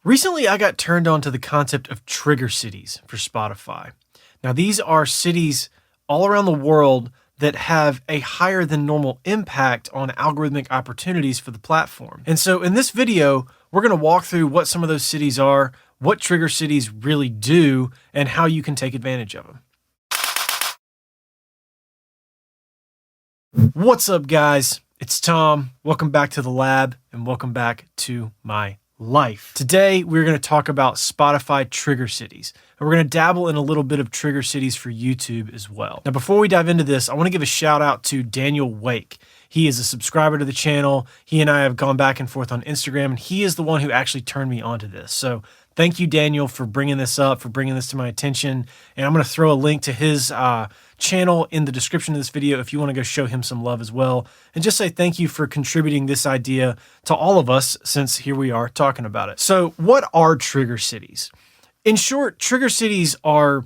Recently, I got turned on to the concept of trigger cities for Spotify. Now, these are cities all around the world that have a higher than normal impact on algorithmic opportunities for the platform. And so in this video, we're going to walk through what some of those cities are, what trigger cities really do, and how you can take advantage of them. What's up, guys? It's Tom. Welcome back to the lab and welcome back to my life. Today, we're going to talk about Spotify trigger cities, and we're going to dabble in a little bit of trigger cities for YouTube as well. Now, before we dive into this, I want to give a shout out to Daniel Wake. He is a subscriber to the channel. He and I have gone back and forth on Instagram, and he is the one who actually turned me onto this. So thank you, Daniel, for bringing this up, for bringing this to my attention. And I'm going to throw a link to his channel in the description of this video if you want to go show him some love as well. And just say thank you for contributing this idea to all of us, since here we are talking about it. So what are trigger cities? In short, trigger cities are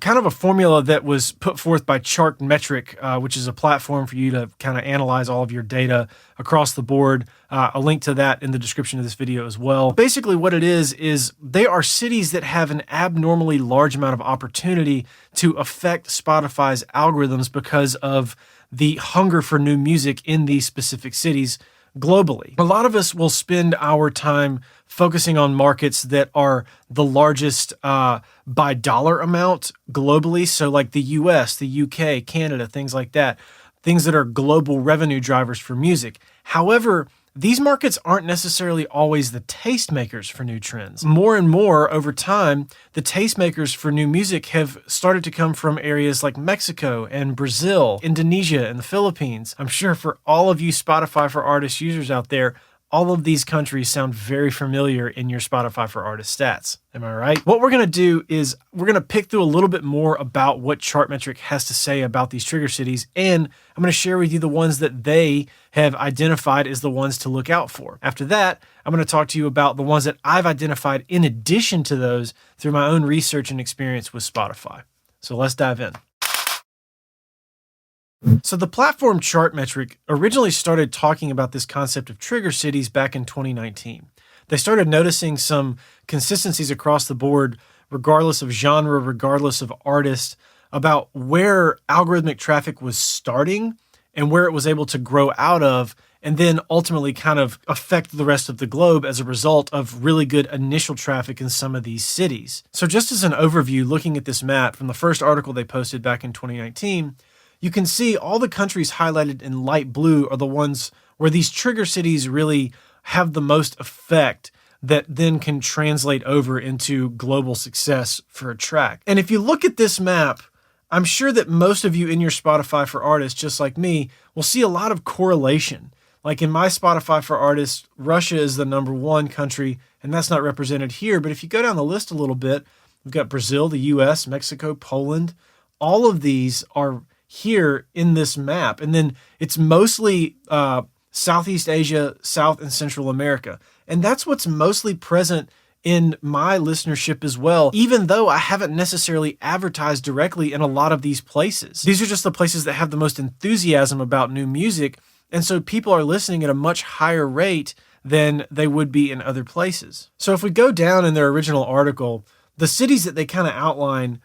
kind of a formula that was put forth by Chartmetric, which is a platform for you to kind of analyze all of your data across the board. A link to that in the description of this video as well. Basically what it is they are cities that have an abnormally large amount of opportunity to affect Spotify's algorithms because of the hunger for new music in these specific cities globally. A lot of us will spend our time focusing on markets that are the largest by dollar amount globally. So like the US, the UK, Canada, things like that, things that are global revenue drivers for music. However, these markets aren't necessarily always the tastemakers for new trends. More and more over time, the tastemakers for new music have started to come from areas like Mexico and Brazil, Indonesia, and the Philippines. I'm sure for all of you Spotify for Artists users out there, all of these countries sound very familiar in your Spotify for Artists stats. Am I right? What we're going to do is we're going to pick through a little bit more about what Chartmetric has to say about these trigger cities, and I'm going to share with you the ones that they have identified as the ones to look out for. After that, I'm going to talk to you about the ones that I've identified in addition to those through my own research and experience with Spotify. So let's dive in. So the platform Chartmetric originally started talking about this concept of trigger cities back in 2019. They started noticing some consistencies across the board, regardless of genre, regardless of artist, about where algorithmic traffic was starting and where it was able to grow out of, and then ultimately kind of affect the rest of the globe as a result of really good initial traffic in some of these cities. So just as an overview, looking at this map from the first article they posted back in 2019, you can see all the countries highlighted in light blue are the ones where these trigger cities really have the most effect that then can translate over into global success for a track. And if you look at this map, I'm sure that most of you in your Spotify for Artists, just like me, will see a lot of correlation. Like in my Spotify for Artists, Russia is the #1 country, and that's not represented here. But if you go down the list a little bit, we've got Brazil, the US, Mexico, Poland. All of these are here in this map. And then it's mostly Southeast Asia, South and Central America. And that's what's mostly present in my listenership as well, even though I haven't necessarily advertised directly in a lot of these places. These are just the places that have the most enthusiasm about new music. And so people are listening at a much higher rate than they would be in other places. So if we go down in their original article, the cities that they kind of outline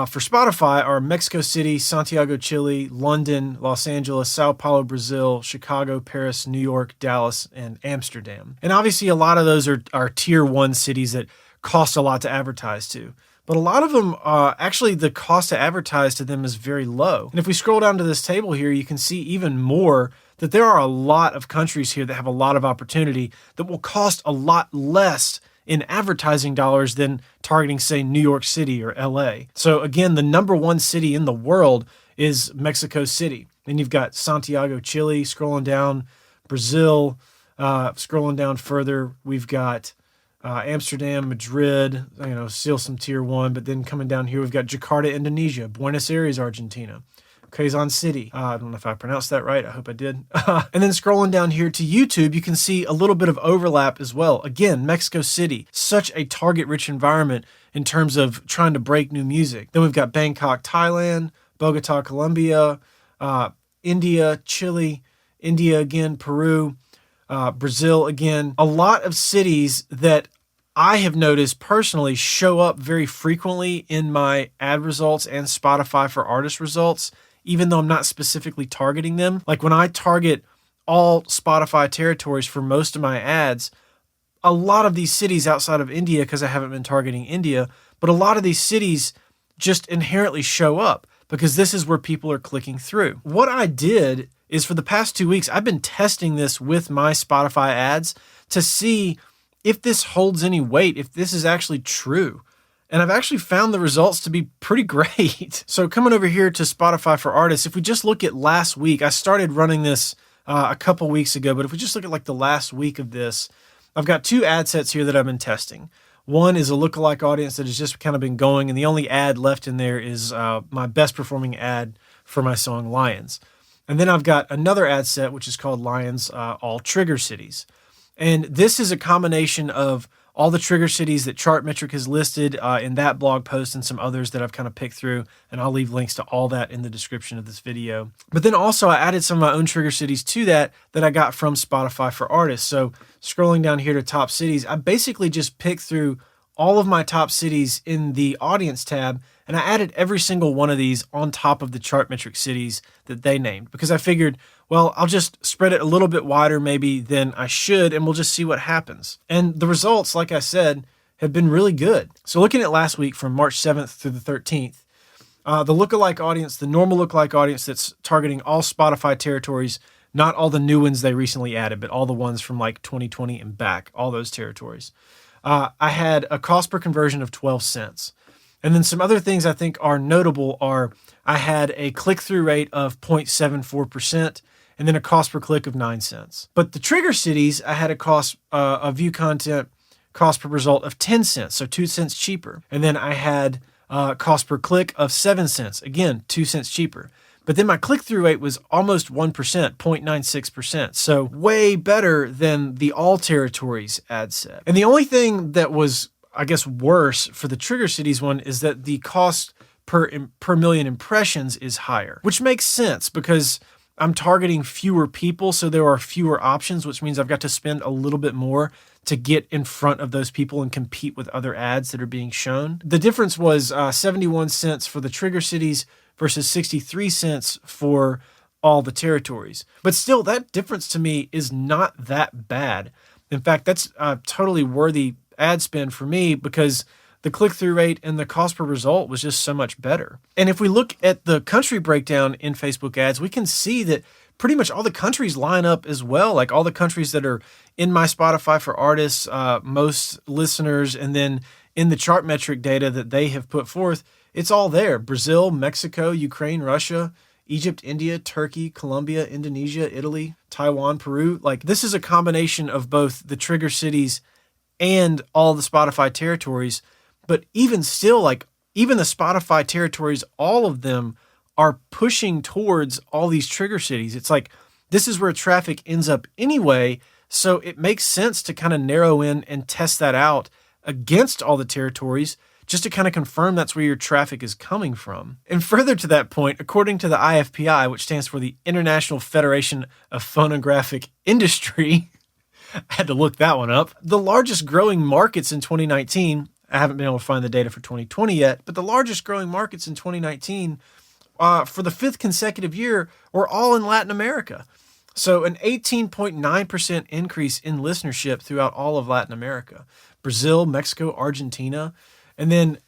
for Spotify are Mexico City, Santiago, Chile, London, Los Angeles, Sao Paulo, Brazil, Chicago, Paris, New York, Dallas, and Amsterdam. And obviously a lot of those are tier 1 cities that cost a lot to advertise to. But a lot of them, actually the cost to advertise to them is very low. And if we scroll down to this table here, you can see even more that there are a lot of countries here that have a lot of opportunity that will cost a lot less in advertising dollars than targeting, say, New York City or LA. So again, the #1 city in the world is Mexico City. Then you've got Santiago, Chile, scrolling down, Brazil, scrolling down further, we've got Amsterdam, Madrid, still some tier 1, but then coming down here, we've got Jakarta, Indonesia, Buenos Aires, Argentina, Quezon City. I don't know if I pronounced that right. I hope I did. And then scrolling down here to YouTube, you can see a little bit of overlap as well. Again, Mexico City, such a target-rich environment in terms of trying to break new music. Then we've got Bangkok, Thailand, Bogota, Colombia, India, Chile, India again, Peru, Brazil again. A lot of cities that I have noticed personally show up very frequently in my ad results and Spotify for Artists results, even though I'm not specifically targeting them. Like when I target all Spotify territories for most of my ads, a lot of these cities outside of India, because I haven't been targeting India, but a lot of these cities just inherently show up because this is where people are clicking through. What I did is for the past 2 weeks, I've been testing this with my Spotify ads to see if this holds any weight, if this is actually true. And I've actually found the results to be pretty great. So coming over here to Spotify for Artists, if we just look at last week, I started running this a couple weeks ago, but if we just look at like the last week of this, I've got 2 ad sets here that I've been testing. One is a lookalike audience that has just kind of been going, and the only ad left in there is my best performing ad for my song Lions. And then I've got another ad set, which is called Lions All Trigger Cities. And this is a combination of all the trigger cities that Chartmetric has listed in that blog post and some others that I've kind of picked through. And I'll leave links to all that in the description of this video. But then also I added some of my own trigger cities to that I got from Spotify for Artists. So scrolling down here to top cities, I basically just picked through all of my top cities in the audience tab, and I added every single one of these on top of the Chartmetric cities that they named, because I figured, well, I'll just spread it a little bit wider maybe than I should, and we'll just see what happens. And the results, like I said, have been really good. So looking at last week from March 7th through the 13th, the lookalike audience, the normal lookalike audience that's targeting all Spotify territories, not all the new ones they recently added, but all the ones from like 2020 and back, all those territories. I had a cost per conversion of 12 cents. And then some other things I think are notable are I had a click-through rate of 0.74% and then a cost per click of 9 cents. But the trigger cities, I had a cost of view content cost per result of 10 cents, so 2 cents cheaper. And then I had cost per click of 7 cents, again, 2 cents cheaper. But then my click-through rate was almost 1%, 0.96%. So way better than the all territories ad set. And the only thing that was, I guess, worse for the trigger cities one is that the cost per million impressions is higher, which makes sense because I'm targeting fewer people. So there are fewer options, which means I've got to spend a little bit more to get in front of those people and compete with other ads that are being shown. The difference was 71 cents for the trigger cities versus 63 cents for all the territories. But still, that difference to me is not that bad. In fact, that's a totally worthy ad spend for me because the click-through rate and the cost per result was just so much better. And if we look at the country breakdown in Facebook ads, we can see that pretty much all the countries line up as well. Like all the countries that are in my Spotify for Artists, most listeners, and then in the Chartmetric data that they have put forth, it's all there. Brazil, Mexico, Ukraine, Russia, Egypt, India, Turkey, Colombia, Indonesia, Italy, Taiwan, Peru. Like this is a combination of both the trigger cities and all the Spotify territories. But even still, like even the Spotify territories, all of them are pushing towards all these trigger cities. It's like this is where traffic ends up anyway. So it makes sense to kind of narrow in and test that out against all the territories just to kind of confirm that's where your traffic is coming from. And further to that point, according to the IFPI, which stands for the International Federation of Phonographic Industry, I had to look that one up, the largest growing markets in 2019, I haven't been able to find the data for 2020 yet, but the largest growing markets in 2019 for the 5th consecutive year were all in Latin America. So an 18.9% increase in listenership throughout all of Latin America. Brazil, Mexico, Argentina, and then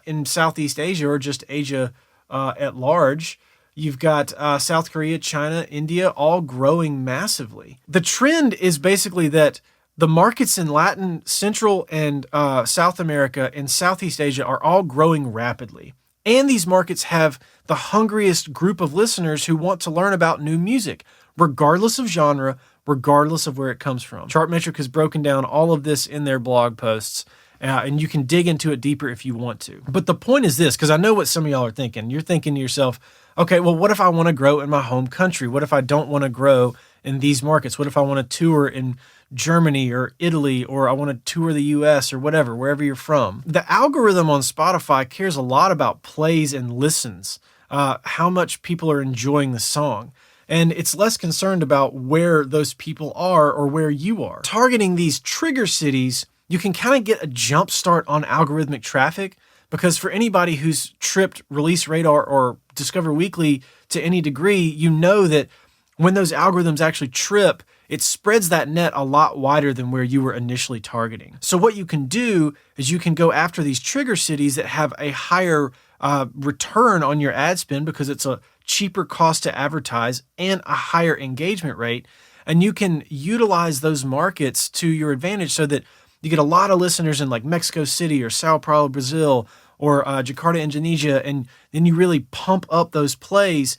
in Southeast Asia, or just Asia at large, you've got South Korea, China, India, all growing massively. The trend is basically that the markets in Latin, Central, and South America and Southeast Asia are all growing rapidly. And these markets have the hungriest group of listeners who want to learn about new music, regardless of genre, regardless of where it comes from. Chartmetric has broken down all of this in their blog posts, and you can dig into it deeper if you want to. But the point is this, because I know what some of y'all are thinking. You're thinking to yourself, okay, well, what if I want to grow in my home country? What if I don't want to grow in these markets? What if I want to tour in Germany or Italy, or I want to tour the US or whatever, wherever you're from? The algorithm on Spotify cares a lot about plays and listens, how much people are enjoying the song. And it's less concerned about where those people are or where you are. Targeting these trigger cities you can kind of get a jump start on algorithmic traffic, because for anybody who's tripped Release Radar or Discover Weekly to any degree, you know that when those algorithms actually trip, it spreads that net a lot wider than where you were initially targeting. So what you can do is you can go after these trigger cities that have a higher return on your ad spend, because it's a cheaper cost to advertise and a higher engagement rate. And you can utilize those markets to your advantage so that you get a lot of listeners in like Mexico City or Sao Paulo, Brazil, or Jakarta, Indonesia, and then you really pump up those plays.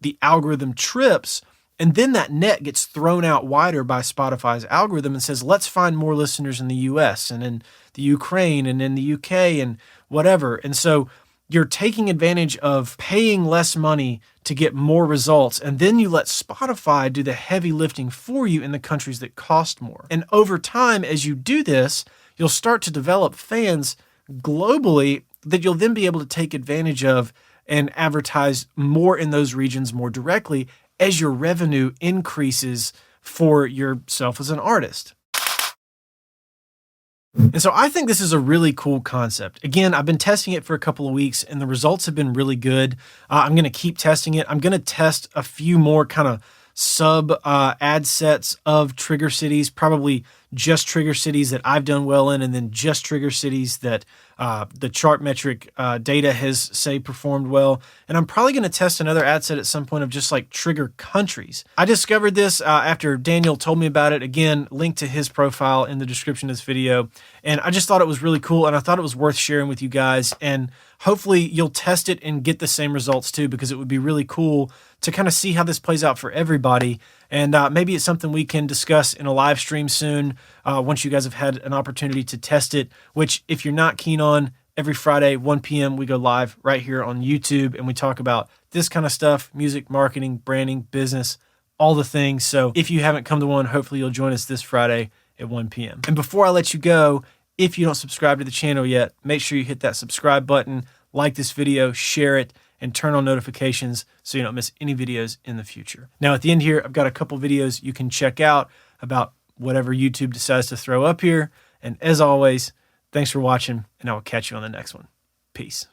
The algorithm trips, and then that net gets thrown out wider by Spotify's algorithm and says, let's find more listeners in the US and in the Ukraine and in the UK and whatever. And so you're taking advantage of paying less money to get more results, and then you let Spotify do the heavy lifting for you in the countries that cost more. And over time, as you do this, you'll start to develop fans globally that you'll then be able to take advantage of and advertise more in those regions more directly as your revenue increases for yourself as an artist. And so I think this is a really cool concept. Again, I've been testing it for a couple of weeks and the results have been really good. I'm going to keep testing it. I'm going to test a few more kind of sub ad sets of trigger cities, probably just trigger cities that I've done well in, and then just trigger cities that the Chartmetric data has, say, performed well. And I'm probably going to test another ad set at some point of just like trigger countries. I discovered this after Daniel told me about it. Again, link to his profile in the description of this video. And I just thought it was really cool, and I thought it was worth sharing with you guys. And hopefully you'll test it and get the same results too, because it would be really cool to kind of see how this plays out for everybody. And maybe it's something we can discuss in a live stream soon once you guys have had an opportunity to test it, which if you're not keen on, every Friday, 1 p.m., we go live right here on YouTube, and we talk about this kind of stuff: music, marketing, branding, business, all the things. So if you haven't come to one, hopefully you'll join us this Friday at 1 p.m. And before I let you go, if you don't subscribe to the channel yet, make sure you hit that subscribe button, like this video, share it, and turn on notifications so you don't miss any videos in the future. Now at the end here, I've got a couple videos you can check out about whatever YouTube decides to throw up here. And as always, thanks for watching, and I will catch you on the next one. Peace.